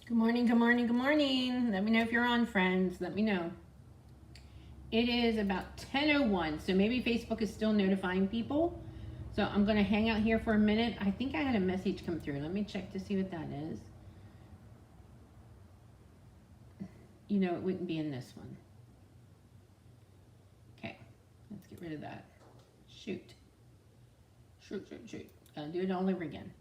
Good morning, good morning, good morning. Let me know if you're on, friends. Let me know. It is about 10:01, so maybe Facebook is still notifying people. So I'm going to hang out here for a minute. I think I had a message come through. Let me check to see what that is. You know, it wouldn't be in this one. Okay, let's get rid of that. Shoot. Gotta do it all over again.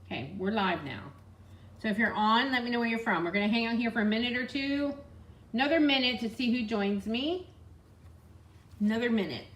Okay, we're live now. So if you're on, let me know where you're from. We're going to hang out here for a minute or two. Another minute to see who joins me. Another minute.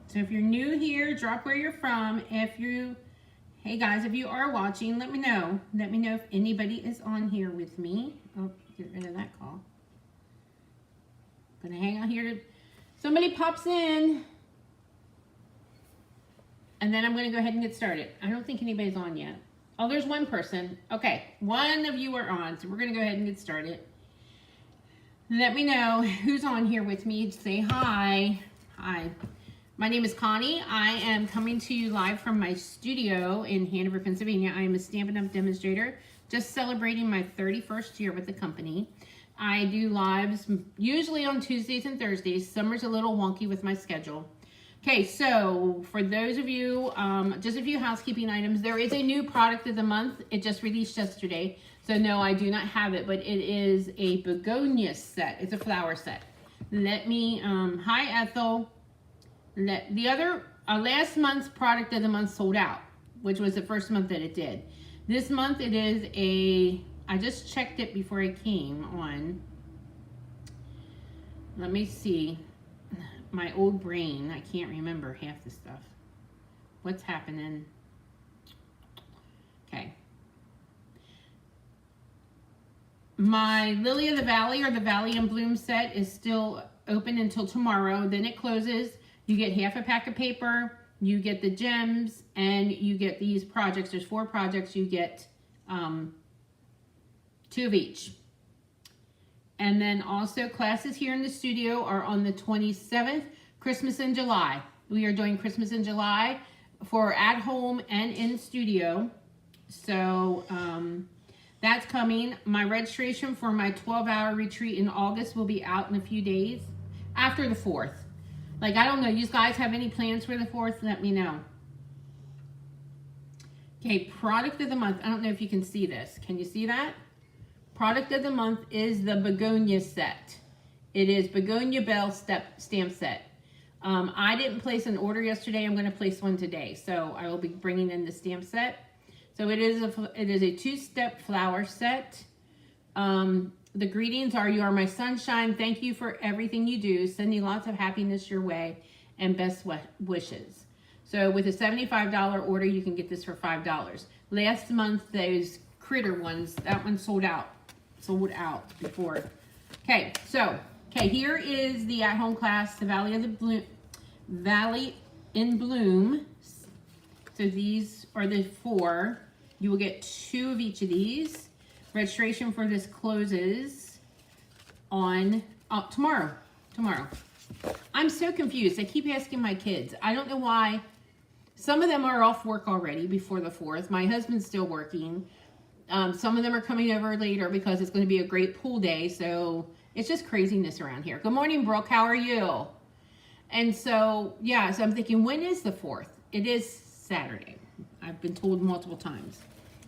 So if you're new here, drop where you're from. Hey guys, if you are watching, let me know. Let me know if anybody is on here with me. Oh, get rid of that call. Gonna hang out here. Somebody pops in. And then I'm gonna go ahead and get started. I don't think anybody's on yet. Oh, there's one person. Okay, one of you are on, so we're gonna go ahead and get started. Let me know who's on here with me. Say hi. Hi. My name is Connie. I am coming to you live from my studio in Hanover, Pennsylvania. I am a Stampin' Up! Demonstrator, just celebrating my 31st year with the company. I do lives usually on Tuesdays and Thursdays. Summer's a little wonky with my schedule. Okay, so for those of you, just a few housekeeping items. There is a new product of the month. It just released yesterday. So no, I do not have it, but it is a begonia set. It's a flower set. Let me, hi Ethel. The other, last month's product of the month sold out, which was the first month that it did. This month it is I just checked it before I came on. Let me see. My old brain, I can't remember half the stuff. What's happening? Okay. My Lily of the Valley or the Valley in Bloom set is still open until tomorrow. Then it closes. You get half a pack of paper, you get the gems, and you get these projects. There's 4 projects. You get 2 of each. And then also classes here in the studio are on the 27th, Christmas in July. We are doing Christmas in July for at home and in studio. So that's coming. My registration for my 12-hour retreat in August will be out in a few days after the 4th. Like, I don't know. You guys have any plans for the 4th? Let me know. Okay, product of the month. I don't know if you can see this. Can you see that? Product of the month is the begonia set. It is Begonia Bell stamp set. I didn't place an order yesterday. I'm going to place one today. So I will be bringing in the stamp set. So it is a 2-step flower set. The greetings are, you are my sunshine. Thank you for everything you do. Sending lots of happiness your way and best wishes. So with a $75 order, you can get this for $5. Last month, those critter ones, that one sold out before. Okay, so, here is the at-home class, the Valley in Bloom. So these are the 4. You will get 2 of each of these. Registration for this closes on tomorrow. I'm so confused. I keep asking my kids. I don't know why. Some of them are off work already before the 4th. My husband's still working. Some of them are coming over later because it's going to be a great pool day. So it's just craziness around here. Good morning, Brooke. How are you? And so, yeah, so I'm thinking, when is the 4th? It is Saturday. I've been told multiple times.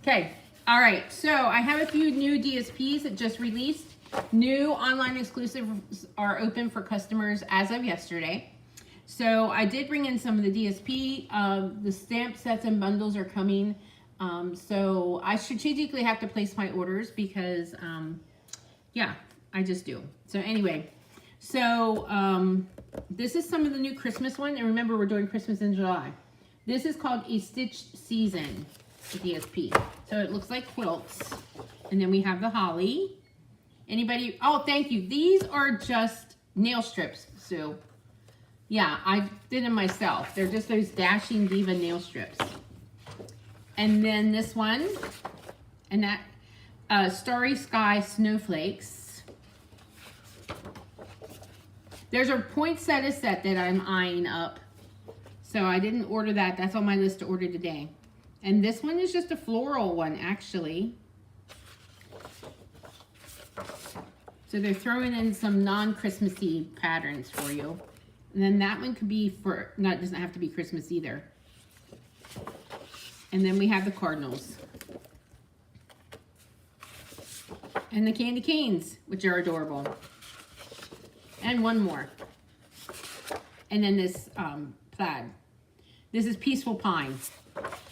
Okay. All right, so I have a few new DSPs that just released. New online exclusives are open for customers as of yesterday. So I did bring in some of the DSP. The stamp sets and bundles are coming. So I strategically have to place my orders because, yeah, I just do. So anyway, this is some of the new Christmas one. And remember, we're doing Christmas in July. This is called a Stitch Season DSP. So it looks like quilts. And then we have the holly. Anybody? Oh, thank you. These are just nail strips, Sue. Yeah, I did them myself. They're just those Dashing Diva nail strips. And then this one, and that Starry Sky Snowflakes. There's a poinsettia set that I'm eyeing up. So I didn't order that. That's on my list to order today. And this one is just a floral one, actually. So they're throwing in some non-Christmassy patterns for you. And then that one could be for, no, it doesn't have to be Christmas either. And then we have the cardinals. And the candy canes, which are adorable. And one more. And then this plaid. This is Peaceful Pine.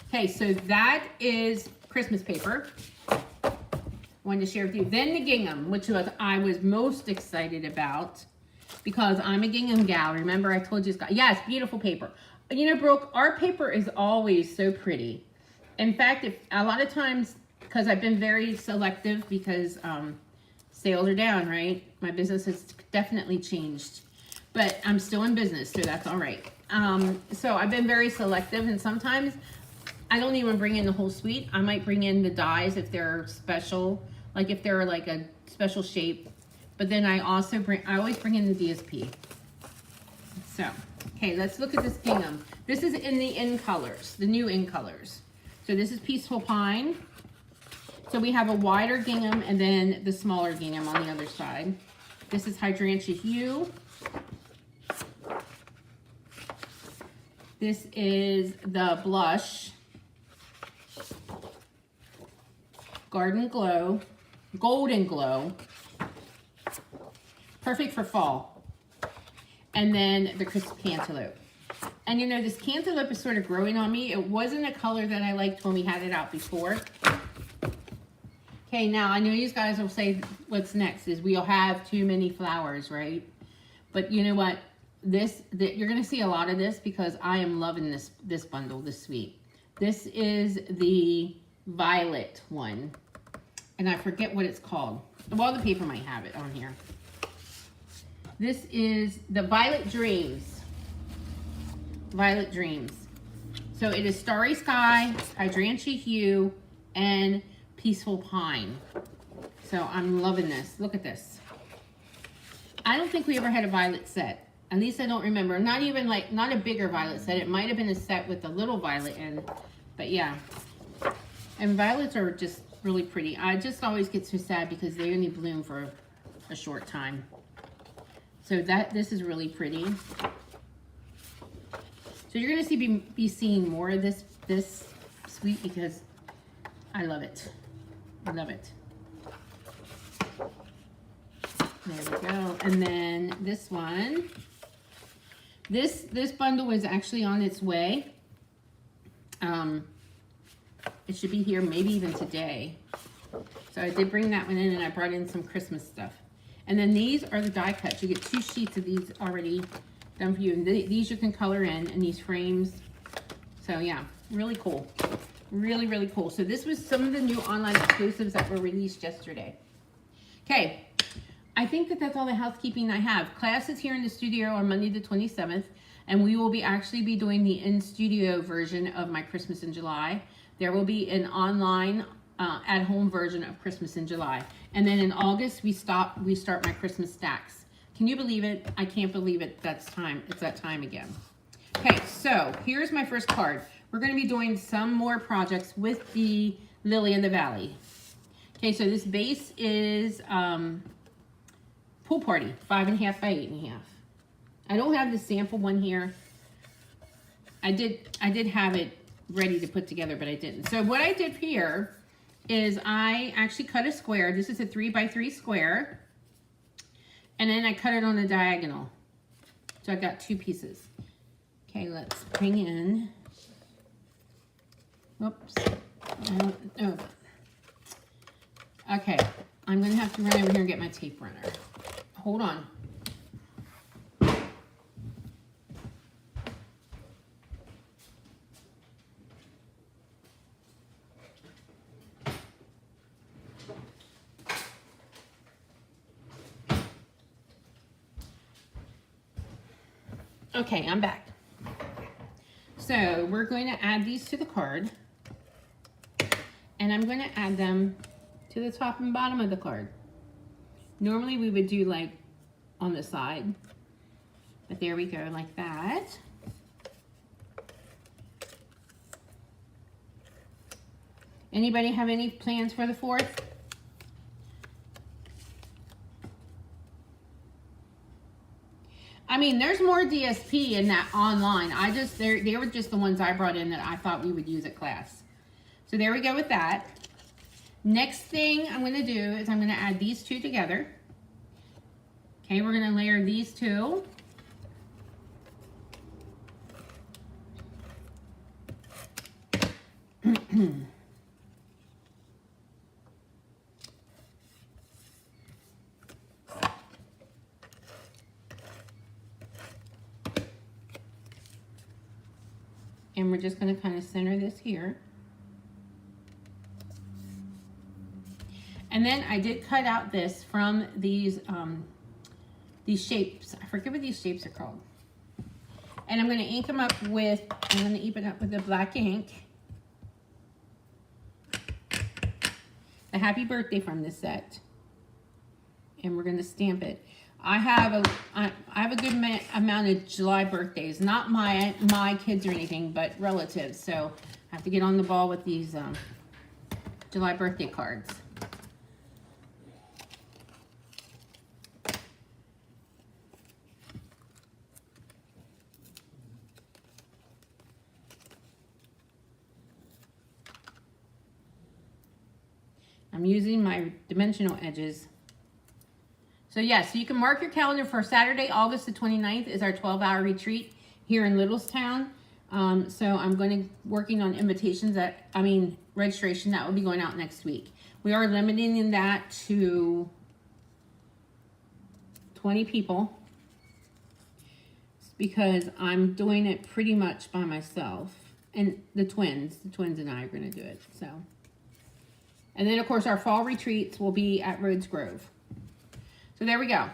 Okay, so that is Christmas paper. Wanted to share with you. Then the gingham, which I was most excited about because I'm a gingham gal. Remember I told you it's got, yes, beautiful paper. You know, Brooke, our paper is always so pretty. In fact, if a lot of times, because I've been very selective because sales are down, right? My business has definitely changed, but I'm still in business, so that's all right. So I've been very selective, and sometimes I don't even bring in the whole suite. I might bring in the dies if they're special, like if they're like a special shape. But then I always bring in the DSP. So, okay, let's look at this gingham. This is in the in colors, the new in colors. So this is Peaceful Pine. So we have a wider gingham and then the smaller gingham on the other side. This is Hydrangea Hue. This is the blush. Garden Glow. Golden Glow. Perfect for fall. And then the Crisp Cantaloupe. And you know, this cantaloupe is sort of growing on me. It wasn't a color that I liked when we had it out before. Okay, now I know you guys will say what's next is we'll have too many flowers, right? But you know what? You're going to see a lot of this because I am loving this bundle, this suite. This is the violet one. And I forget what it's called. Well, the paper might have it on here. This is the Violet Dreams. Violet Dreams. So it is Starry Sky, Hydrangea Hue, and Peaceful Pine. So I'm loving this. Look at this. I don't think we ever had a violet set. At least I don't remember. Not even like, not a bigger violet set. It might have been a set with a little violet in. But yeah. And violets are just really pretty. I just always get so sad because they only bloom for a short time. So this is really pretty. So you're going to be seeing more of this suite because I love it. I love it. There we go. And then this one. This bundle is actually on its way. It should be here maybe even today. So I did bring that one in and I brought in some Christmas stuff. And then these are the die cuts. You get 2 sheets of these already done for you. And these you can color in these frames. So yeah, really cool. Really, really cool. So this was some of the new online exclusives that were released yesterday. Okay, I think that's all the housekeeping I have. Class is here in the studio on Monday the 27th. And we will actually be doing the in-studio version of my Christmas in July. There will be an online at-home version of Christmas in July. And then in August, we start my Christmas stacks. Can you believe it? I can't believe it. It's that time again. Okay, so here's my first card. We're going to be doing some more projects with the Lily in the Valley. Okay, so this base is Pool Party, 5.5 by 8.5. I don't have the sample one here. I did have it ready to put together, but I didn't. So what I did here is I actually cut a square. This is a 3 by 3 square. And then I cut it on the diagonal. So I got 2 pieces. Okay, let's bring in, whoops. Oh. Okay, I'm gonna have to run over here and get my tape runner. Hold on. Okay, I'm back. So we're going to add these to the card. And I'm going to add them to the top and bottom of the card. Normally we would do like on the side. But there we go, like that. Anybody have any plans for the 4th? I mean, there's more DSP in that online. They were just the ones I brought in that I thought we would use at class. So there we go with that. Next thing I'm going to do is I'm going to add these two together. Okay, we're going to layer these two. And we're just going to kind of center this here. And then I did cut out this from these shapes. I forget what these shapes are called. And I'm going to ink them up with, I'm going to ink it up with the black ink. The happy birthday from this set. And we're going to stamp it. I have a good amount of July birthdays, not my kids or anything, but relatives. So I have to get on the ball with these July birthday cards. I'm using my dimensional edges. So yes, so you can mark your calendar for Saturday, August the 29th is our 12-hour retreat here in Littlestown. So I'm working on registration that will be going out next week. We are limiting that to 20 people because I'm doing it pretty much by myself. And the twins and I are going to do it. So, and then of course our fall retreats will be at Rhodes Grove. So there we go.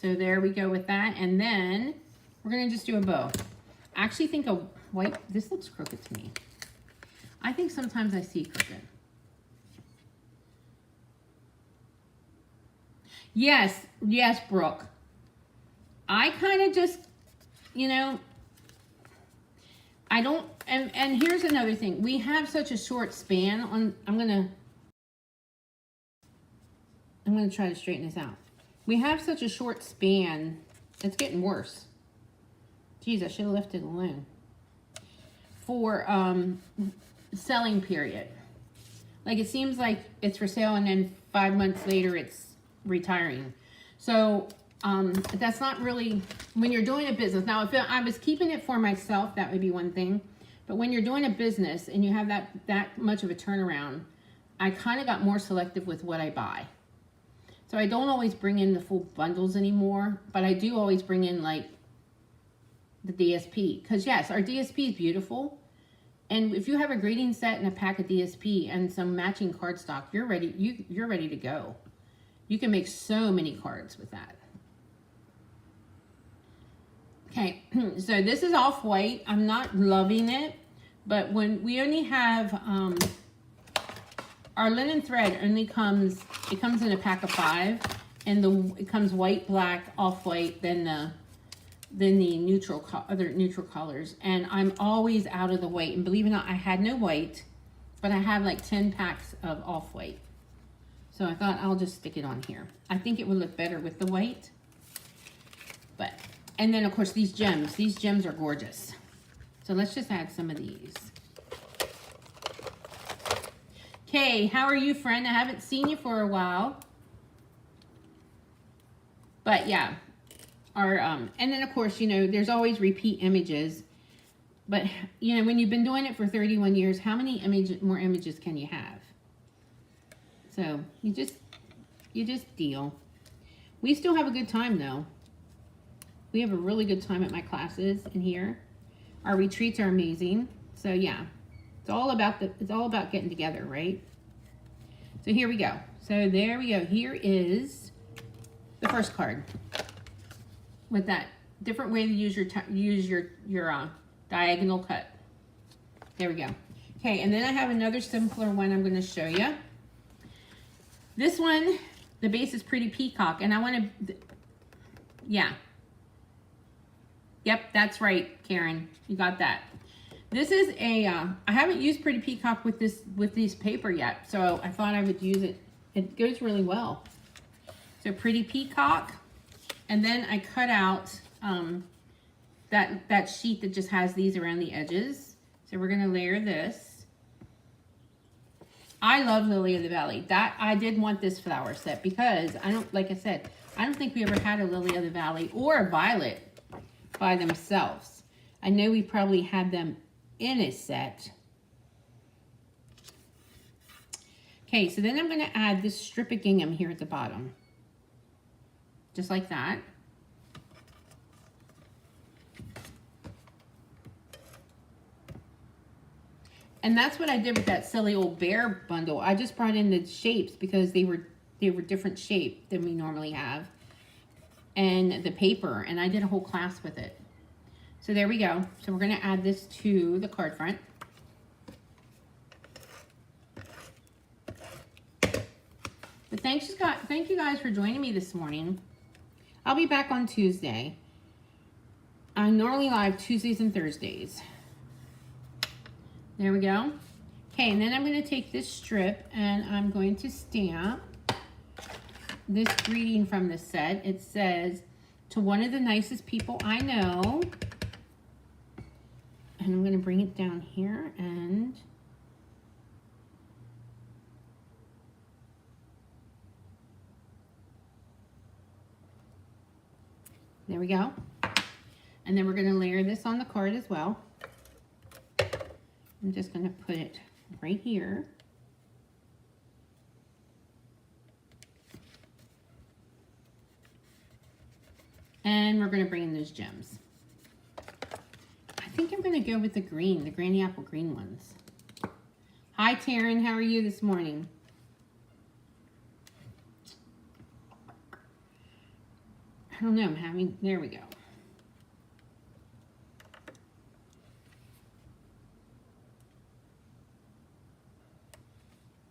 So there we go with that. And then we're going to just do a bow. I actually think a white, this looks crooked to me. I think sometimes I see crooked. Yes, Brooke. I kind of just, I don't, and here's another thing. We have such a short span on, I'm going to try to straighten this out. We have such a short span. It's getting worse. Geez, I should have left it alone. For selling period. Like it seems like it's for sale and then 5 months later it's retiring. So that's not really, when you're doing a business. Now, if I was keeping it for myself, that would be one thing. But when you're doing a business and you have that much of a turnaround, I kind of got more selective with what I buy. So I don't always bring in the full bundles anymore, but I do always bring in like the DSP. Because yes, our DSP is beautiful. And if you have a greeting set and a pack of DSP and some matching cardstock, you're ready. You're ready to go. You can make so many cards with that. Okay, so this is off-white. I'm not loving it, but when we only have our linen thread only comes, it comes in a pack of 5, and it comes white, black, off-white, then the other neutral colors. And I'm always out of the white. And believe it or not, I had no white, but I have like 10 packs of off-white. So I thought I'll just stick it on here. I think it would look better with the white. But, and then of course these gems are gorgeous. So let's just add some of these. Okay, how are you, friend? I haven't seen you for a while. But yeah, and then of course, there's always repeat images. But, when you've been doing it for 31 years, how many more images can you have? So you just deal. We still have a good time though. We have a really good time at my classes in here. Our retreats are amazing. So yeah. It's all about getting together, right? So here we go. So there we go. Here is the first card with that different way to use your diagonal cut. There we go. Okay, and then I have another simpler one I'm going to show you. This one, the base is Pretty Peacock, and I want to, yeah. Yep, that's right, Karen. You got that. This is a, I haven't used Pretty Peacock with this paper yet, so I thought I would use it. It goes really well. So Pretty Peacock, and then I cut out that sheet that just has these around the edges. So we're gonna layer this. I love Lily of the Valley. That I did want this flower set because I don't, like I said, I don't think we ever had a Lily of the Valley or a violet by themselves. I know we probably had them in a set. Okay, so then I'm going to add this strip of gingham here at the bottom. Just like that. And that's what I did with that silly old bear bundle. I just brought in the shapes because they were different shape than we normally have. And the paper, and I did a whole class with it. So there we go. So we're going to add this to the card front. But thank you guys for joining me this morning. I'll be back on Tuesday. I normally live Tuesdays and Thursdays. There we go. Okay, and then I'm going to take this strip and I'm going to stamp this greeting from the set. It says, "To one of the nicest people I know." And I'm going to bring it down here and there we go. And then we're going to layer this on the card as well. I'm just going to put it right here. And we're going to bring in those gems. I think I'm going to go with the green, the Granny Apple green ones. Hi, Taryn. How are you this morning? I don't know. I'm having, there we go.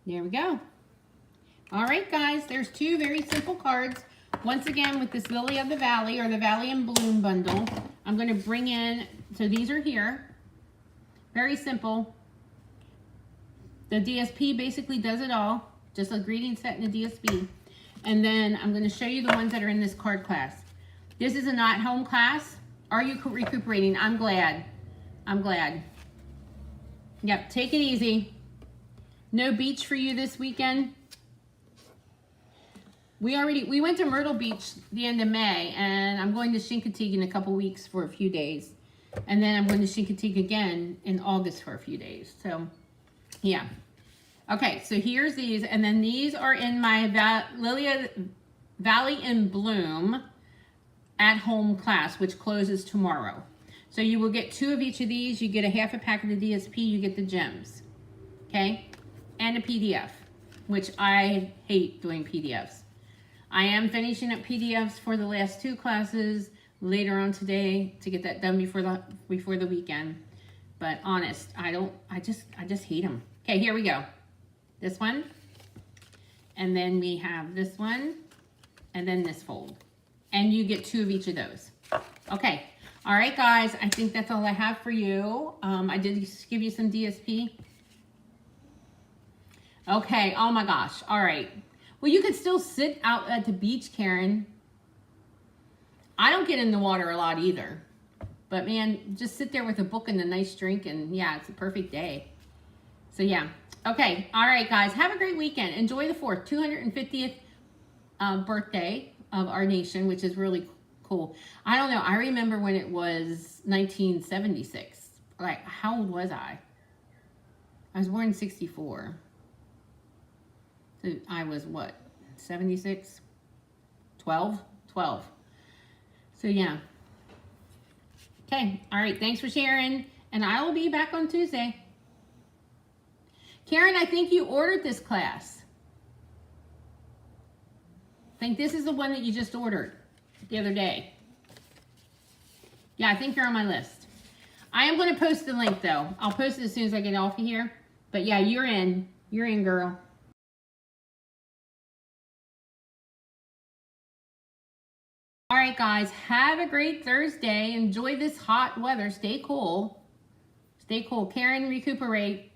There we go. All right, guys, there's two very simple cards. Once again, with this Lily of the Valley or the Valley in Bloom bundle, I'm going to bring in, so these are here. Very simple. The DSP basically does it all, just a greeting set in the DSP. And then I'm going to show you the ones that are in this card class. This is a not home class. Are you recuperating? I'm glad. I'm glad. Yep, take it easy. No beach for you this weekend? We went to Myrtle Beach the end of May, and I'm going to Chincoteague in a couple weeks for a few days. And then I'm going to Chincoteague again in August for a few days. So, yeah. Okay, so here's these, and then these are in my Valley in Bloom at home class, which closes tomorrow. So you will get 2 of each of these. You get a half a pack of the DSP, you get the gems. Okay? And a PDF, which I hate doing PDFs. I am finishing up PDFs for the last 2 classes later on today to get that done before the weekend. But honest, I just hate them. Okay, here we go. This one, and then we have this one, and then this fold. And you get 2 of each of those. Okay, all right, guys, I think that's all I have for you. I did give you some DSP. Okay, oh my gosh, all right. Well, you could still sit out at the beach, Karen. I don't get in the water a lot either. But man, just sit there with a book and a nice drink and yeah, it's a perfect day. So yeah, okay, all right guys, have a great weekend. Enjoy the 4th, 250th birthday of our nation, which is really cool. I don't know, I remember when it was 1976. Like, how old was I? I was born in 64. So I was what, 76? 12? 12. So yeah. Okay, all right, thanks for sharing. And I will be back on Tuesday. Karen, I think you ordered this class. I think this is the one that you just ordered the other day. Yeah, I think you're on my list. I am going to post the link though. I'll post it as soon as I get off of here. But yeah, you're in. You're in, girl. All right, guys. Have a great Thursday. Enjoy this hot weather. Stay cool. Stay cool. Karen, recuperate.